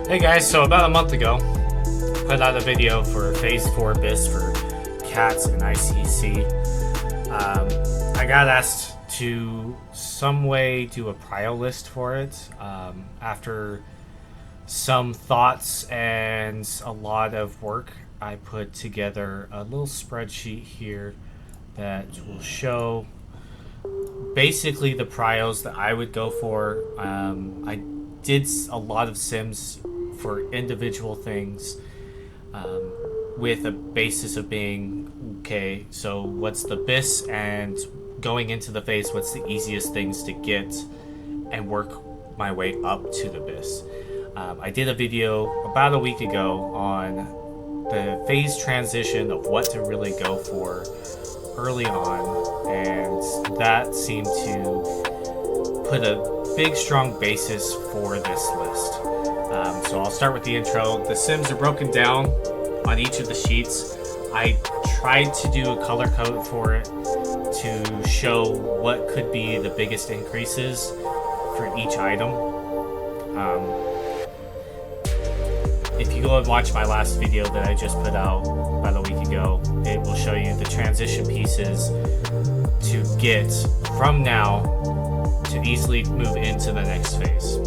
Hey guys, so about a month ago, put out a video for Phase 4 BIS for cats and ICC. I got asked to some way do a prio list for it. After some thoughts and a lot of work, I put together a little spreadsheet here that will show basically the prios that I would go for. I did a lot of sims for individual things with a basis of being, okay, so what's the BIS, and going into the phase, what's the easiest things to get and work my way up to the BIS. I did a video about a week ago on the phase transition of what to really go for early on, and that seemed to put a big strong basis for this list. So I'll start with the intro. The sims are broken down on each of the sheets. I tried to do a color code for it to show what could be the biggest increases for each item. If you go and watch my last video that I just put out about a week ago, it will show you the transition pieces to get from now to easily move into the next phase.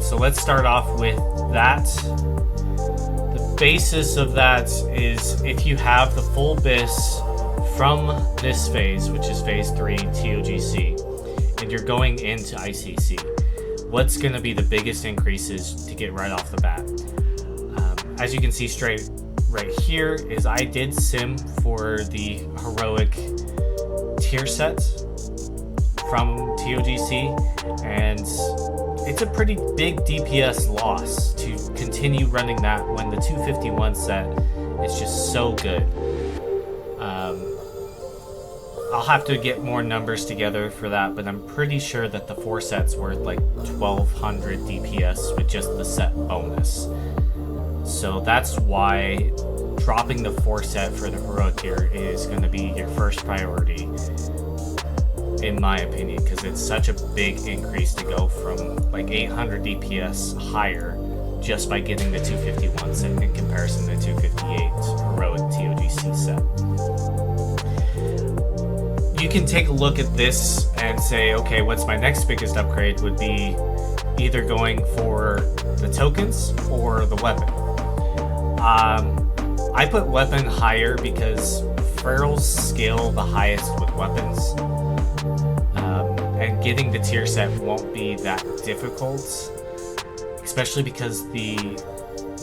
So let's start off with that. The basis of that is if you have the full BIS from this phase, which is phase 3 TOGC, and you're going into ICC, what's going to be the biggest increases to get right off the bat? As you can see straight right here is I did sim for the heroic tier set from TOGC, and it's a pretty big DPS loss to continue running that when the 251 set is just so good. I'll have to get more numbers together for that, but I'm pretty sure that the 4 sets were like 1200 DPS with just the set bonus. So that's why dropping the 4 set for the heroic tier is going to be your first priority, in my opinion, because it's such a big increase to go from like 800 DPS higher just by getting the 251 set in comparison to the 258 heroic TOGC set. You can take a look at this and say, okay, what's my next biggest upgrade? Would be either going for the tokens or the weapon. I put weapon higher because ferals scale the highest with weapons. And getting the tier set won't be that difficult, especially because the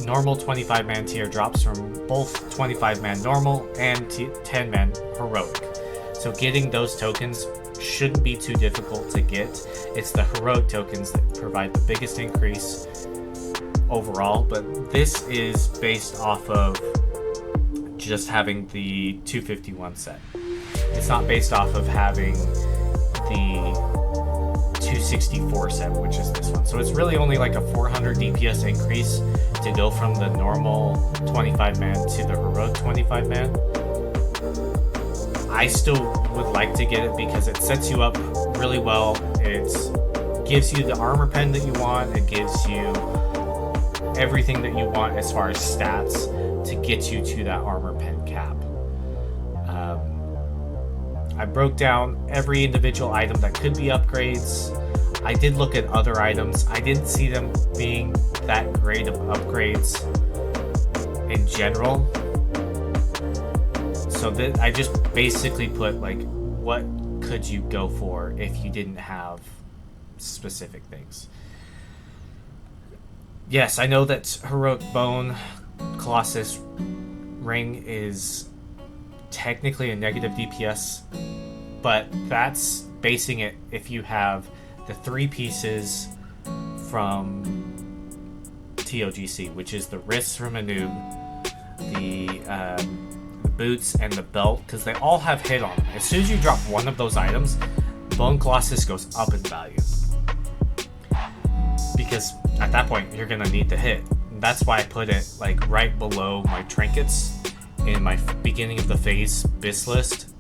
normal 25-man tier drops from both 25-man normal and 10-man heroic. So getting those tokens shouldn't be too difficult to get. It's the heroic tokens that provide the biggest increase overall, but this is based off of just having the 251 set. It's not based off of having the 264 set, which is this one. So it's really only like a 400 DPS increase to go from the normal 25-man to the heroic 25-man. I still would like to get it because it sets you up really well. It gives you the armor pen that you want. It gives you everything that you want as far as stats to get you to that armor pen cap. I broke down every individual item that could be upgrades. I did look at other items. I didn't see them being that great of upgrades in general. So I just basically put like, what could you go for if you didn't have specific things? Yes, I know that Heroic Bone Colossus Ring is technically a negative DPS, but that's basing it if you have the 3 pieces from TOGC, which is the wrists from a noob, the boots, and the belt, because they all have hit on them. As soon as you drop one of those items, Bone Colossus goes up in value, because at that point you're gonna need to hit. And that's why I put it like right below my trinkets in my beginning of the phase BIS list.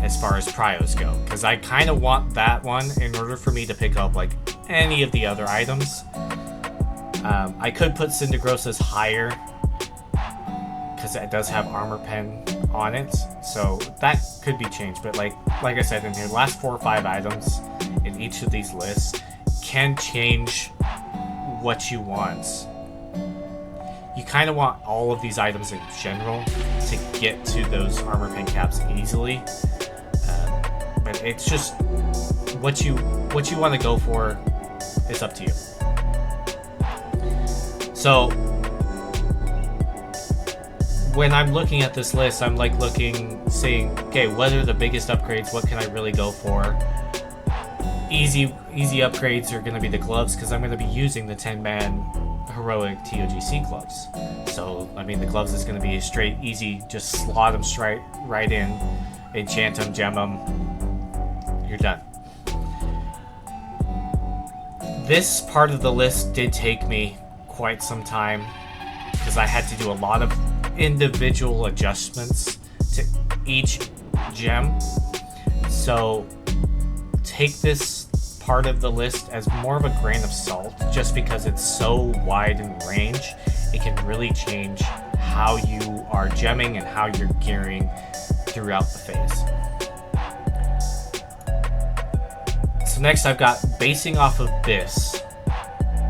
as far as prios go, because I kind of want that one in order for me to pick up like any of the other items. I could put Cindergrosa's higher because it does have armor pen on it, so that could be changed. But like I said, in here, last 4 or 5 items in each of these lists can change what you want. You kind of want all of these items in general to get to those armor pen caps easily, but it's just what you want to go for is up to you. So when I'm looking at this list, I'm like saying, okay, what are the biggest upgrades? What can I really go for? Easy upgrades are going to be the gloves, because I'm going to be using the 10-man heroic TOGC gloves. So, I mean, the gloves is going to be straight, easy, just slot them straight right in, enchant them, gem them, you're done. This part of the list did take me quite some time, because I had to do a lot of individual adjustments to each gem. So take this part of the list as more of a grain of salt, just because it's so wide in range. It can really change how you are gemming and how you're gearing throughout the phase. So next I've got basing off of this,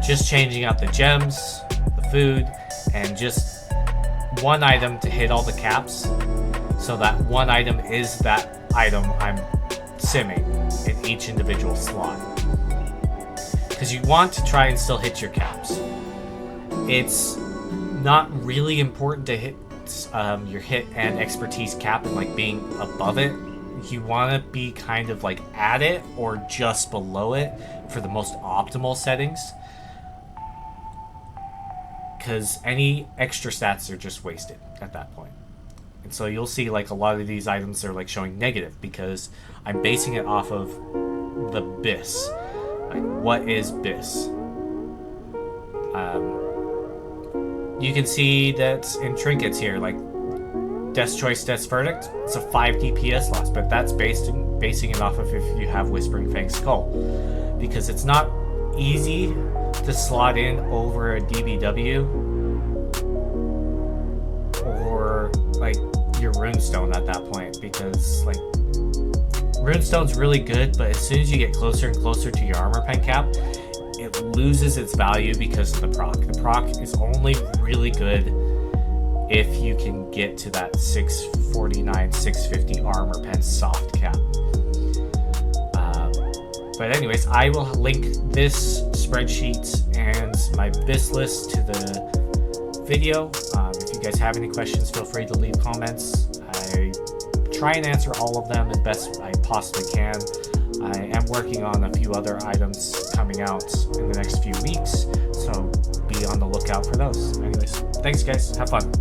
just changing out the gems, the food, and just one item to hit all the caps, so that one item is that item I'm simming in each individual slot, because you want to try and still hit your caps. It's not really important to hit your hit and expertise cap and like being above it. You want to be kind of like at it or just below it for the most optimal settings, because any extra stats are just wasted at that point. And so you'll see like a lot of these items are like showing negative, because I'm basing it off of the BIS. Like, what is BIS? You can see that in trinkets here, like Death's Choice, Death's Verdict, it's a 5 DPS loss, but that's basing it off of if you have Whispering Fang Skull, because it's not easy to slot in over a DBW or like your runestone at that point, because like runestone's really good, but as soon as you get closer and closer to your armor pen cap, it loses its value because of the proc. The proc is only really good if you can get to that 649, 650 armor pen soft cap. But anyways, I will link this spreadsheet and my BIS list to the video. If you guys have any questions, feel free to leave comments. I try and answer all of them as best I possibly can. I am working on a few other items coming out in the next few weeks, so be on the lookout for those. Anyways, thanks guys, have fun.